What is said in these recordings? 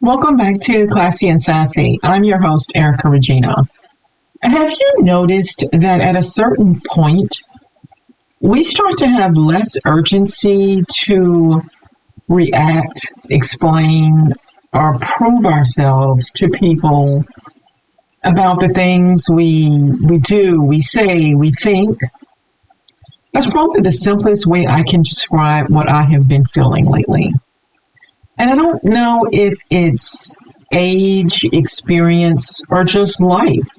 Welcome back to Classy and Sassy. I'm your host, Erica Regina. Have you noticed that at a certain point, we start to have less urgency to react, explain, or prove ourselves to people about the things we do, we say, we think? That's probably the simplest way I can describe what I have been feeling lately. And I don't know if it's age, experience, or just life,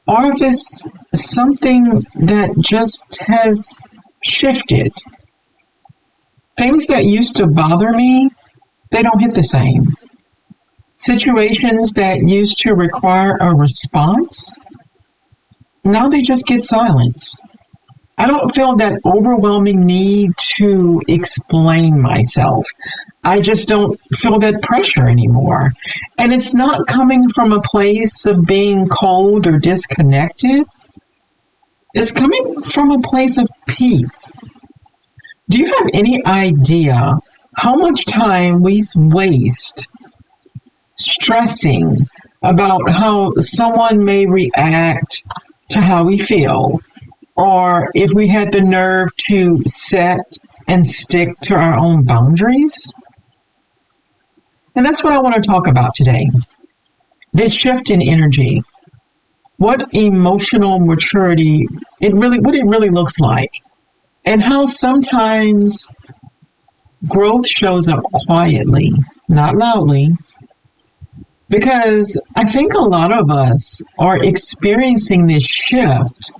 or if it's something that just has shifted. Things that used to bother me, they don't hit the same. Situations that used to require a response, now they just get silence. I don't feel that overwhelming need to explain myself. I just don't feel that pressure anymore. And it's not coming from a place of being cold or disconnected. It's coming from a place of peace. Do you have any idea how much time we waste stressing about how someone may react to how we feel? Or if we had the nerve to set and stick to our own boundaries? And that's what I want to talk about today. This shift in energy. What emotional maturity, what it really looks like. And how sometimes growth shows up quietly, not loudly. Because I think a lot of us are experiencing this shift,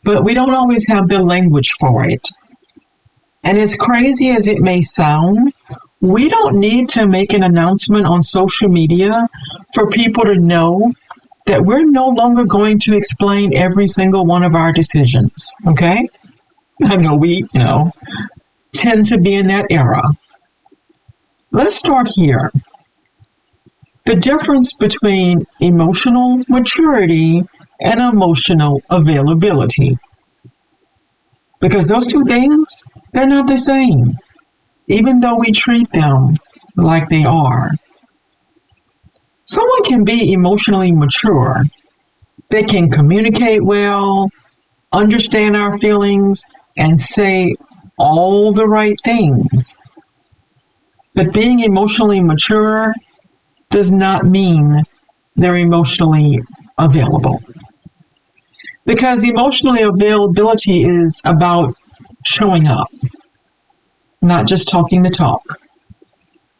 but we don't always have the language for it. And as crazy as it may sound, we don't need to make an announcement on social media for people to know that we're no longer going to explain every single one of our decisions, okay? I know we, tend to be in that era. Let's start here. The difference between emotional maturity and emotional availability. Because those two things, they're not the same, even though we treat them like they are. Someone can be emotionally mature. They can communicate well, understand our feelings, and say all the right things. But being emotionally mature does not mean they're emotionally available. Because emotional availability is about showing up, not just talking the talk.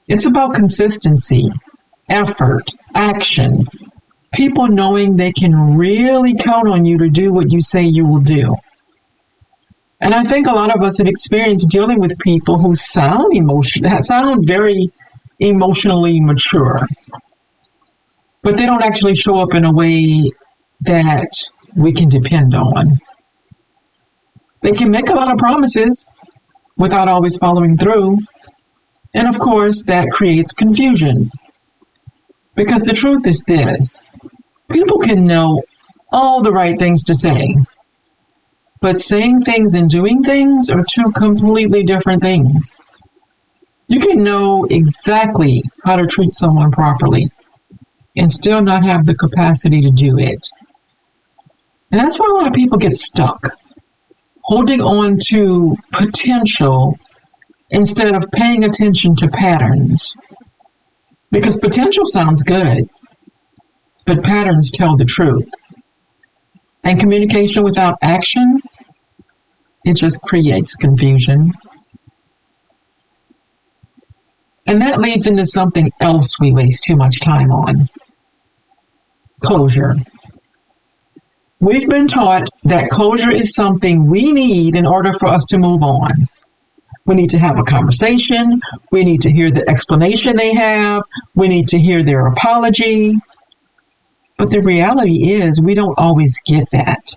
It's about consistency, effort, action, people knowing they can really count on you to do what you say you will do. And I think a lot of us have experienced dealing with people who sound very emotionally mature, but they don't actually show up in a way that we can depend on. They can make a lot of promises without always following through. And of course, that creates confusion. Because the truth is this, people can know all the right things to say, but saying things and doing things are two completely different things. You can know exactly how to treat someone properly and still not have the capacity to do it. And that's why a lot of people get stuck, holding on to potential instead of paying attention to patterns. Because potential sounds good, but patterns tell the truth. And communication without action, it just creates confusion. And that leads into something else we waste too much time on. Closure. We've been taught that closure is something we need in order for us to move on. We need to have a conversation. We need to hear the explanation they have. We need to hear their apology. But the reality is we don't always get that.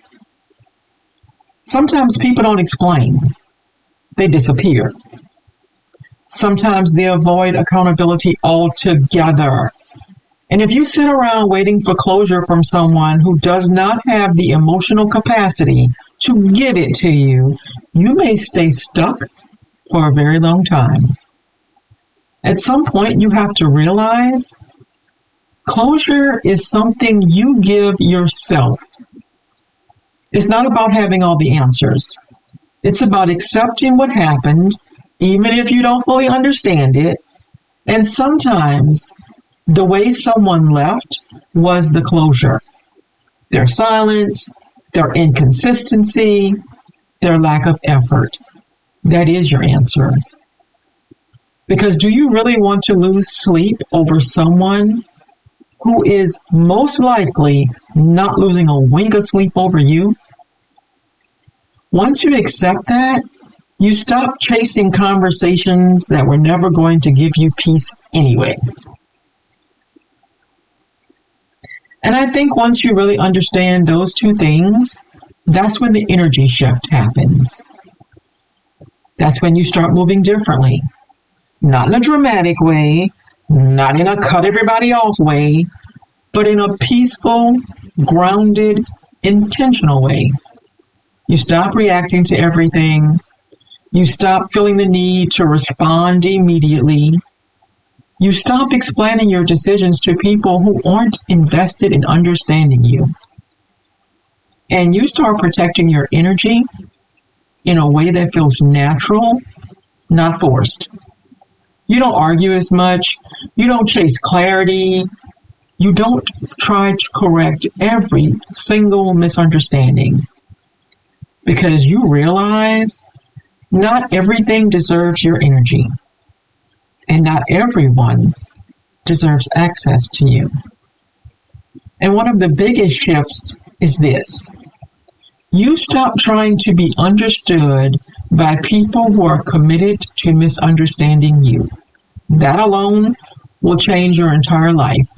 Sometimes people don't explain. They disappear. Sometimes they avoid accountability altogether. And if you sit around waiting for closure from someone who does not have the emotional capacity to give it to you, you may stay stuck for a very long time. At some point, you have to realize closure is something you give yourself. It's not about having all the answers. It's about accepting what happened, even if you don't fully understand it. And sometimes the way someone left was the closure. Their silence, their inconsistency, their lack of effort. That is your answer. Because do you really want to lose sleep over someone who is most likely not losing a wink of sleep over you? Once you accept that, you stop chasing conversations that were never going to give you peace anyway. And I think once you really understand those two things, that's when the energy shift happens. That's when you start moving differently. Not in a dramatic way, not in a cut everybody off way, but in a peaceful, grounded, intentional way. You stop reacting to everything. You stop feeling the need to respond immediately. You stop explaining your decisions to people who aren't invested in understanding you. And you start protecting your energy in a way that feels natural, not forced. You don't argue as much. You don't chase clarity. You don't try to correct every single misunderstanding. Because you realize not everything deserves your energy. And not everyone deserves access to you. And one of the biggest shifts is this. You stop trying to be understood by people who are committed to misunderstanding you. That alone will change your entire life.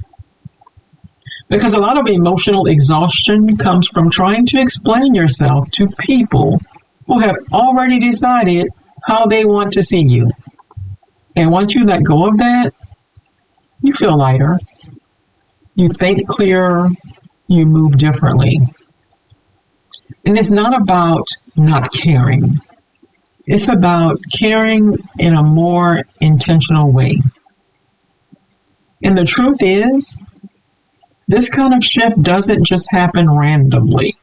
Because a lot of emotional exhaustion comes from trying to explain yourself to people who have already decided how they want to see you. And once you let go of that, you feel lighter. You think clearer. You move differently. And it's not about not caring. It's about caring in a more intentional way. And the truth is, this kind of shift doesn't just happen randomly.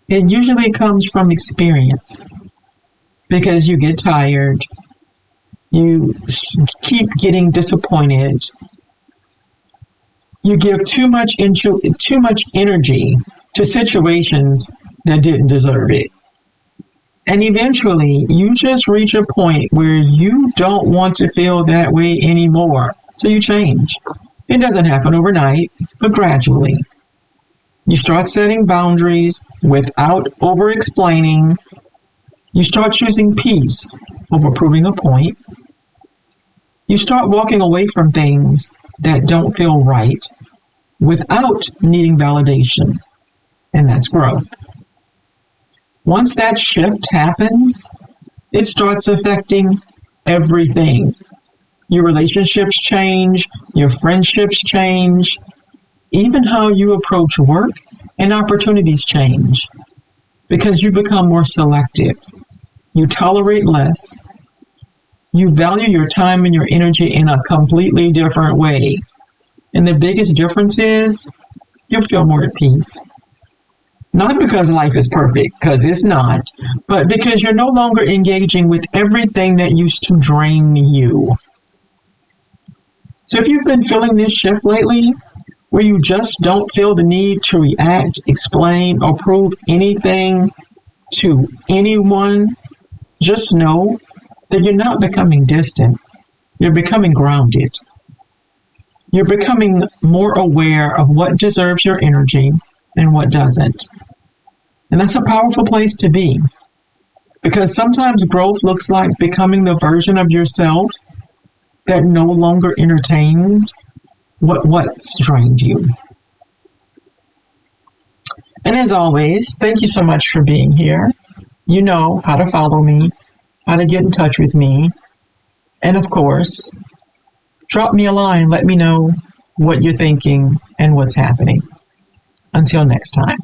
It usually comes from experience. Because you get tired. You keep getting disappointed. You give too much energy to situations that didn't deserve it. And eventually, you just reach a point where you don't want to feel that way anymore. So you change. It doesn't happen overnight, but gradually. You start setting boundaries without over-explaining. You start choosing peace over proving a point. You start walking away from things that don't feel right without needing validation. And that's growth. Once that shift happens, it starts affecting everything. Your relationships change, your friendships change, even how you approach work and opportunities change. Because you become more selective. You tolerate less. You value your time and your energy in a completely different way. And the biggest difference is you'll feel more at peace. Not because life is perfect, because it's not, but because you're no longer engaging with everything that used to drain you. So if you've been feeling this shift lately, where you just don't feel the need to react, explain, or prove anything to anyone, just know that you're not becoming distant. You're becoming grounded. You're becoming more aware of what deserves your energy and what doesn't. And that's a powerful place to be. Because sometimes growth looks like becoming the version of yourself that no longer entertained what's drained you. And as always, thank you so much for being here. You know how to follow me, how to get in touch with me. And of course, drop me a line. Let me know what you're thinking and what's happening. Until next time.